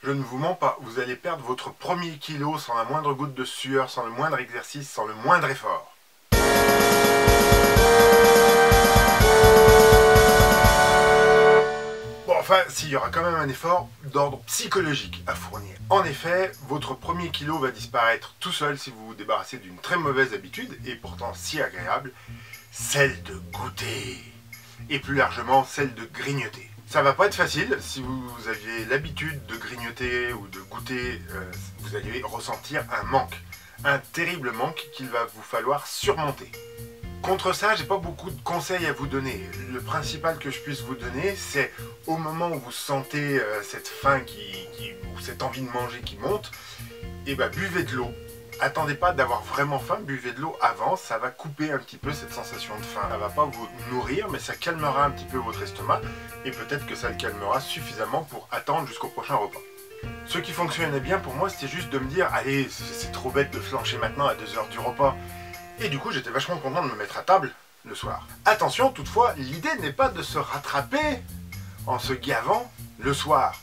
Je ne vous mens pas, vous allez perdre votre premier kilo sans la moindre goutte de sueur, sans le moindre exercice, sans le moindre effort. Bon, enfin, s'il y aura quand même un effort d'ordre psychologique à fournir. En effet, votre premier kilo va disparaître tout seul si vous vous débarrassez d'une très mauvaise habitude, et pourtant si agréable, celle de goûter. Et plus largement, celle de grignoter. Ça va pas être facile, si vous aviez l'habitude de grignoter ou de goûter, vous allez ressentir un manque. Un terrible manque qu'il va vous falloir surmonter. Contre ça, j'ai pas beaucoup de conseils à vous donner. Le principal que je puisse vous donner, c'est au moment où vous sentez cette faim ou cette envie de manger qui monte, et ben buvez de l'eau. Attendez pas d'avoir vraiment faim, buvez de l'eau avant, ça va couper un petit peu cette sensation de faim. Ça va pas vous nourrir, mais ça calmera un petit peu votre estomac, et peut-être que ça le calmera suffisamment pour attendre jusqu'au prochain repas. Ce qui fonctionnait bien pour moi, c'était juste de me dire, allez, c'est trop bête de flancher maintenant à 2 h du repas. Et du coup, j'étais vachement content de me mettre à table le soir. Attention, toutefois, l'idée n'est pas de se rattraper en se gavant le soir.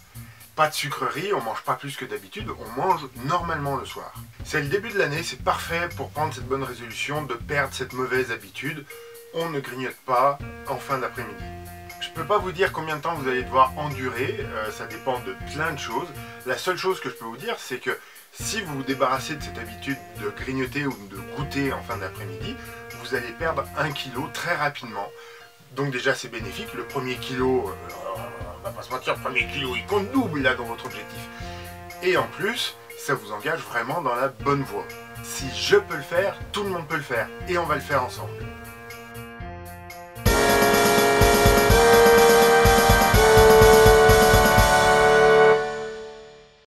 Pas de sucrerie, on mange pas plus que d'habitude, on mange normalement le soir. C'est le début de l'année, c'est parfait pour prendre cette bonne résolution de perdre cette mauvaise habitude. On ne grignote pas en fin d'après-midi. Je peux pas vous dire combien de temps vous allez devoir endurer, ça dépend de plein de choses. La seule chose que je peux vous dire, c'est que si vous vous débarrassez de cette habitude de grignoter ou de goûter en fin d'après-midi, vous allez perdre 1 kilo très rapidement. Donc déjà c'est bénéfique, le premier kilo, on va pas se mentir, le premier kilo il compte double là dans votre objectif. Et en plus, ça vous engage vraiment dans la bonne voie. Si je peux le faire, tout le monde peut le faire. Et on va le faire ensemble.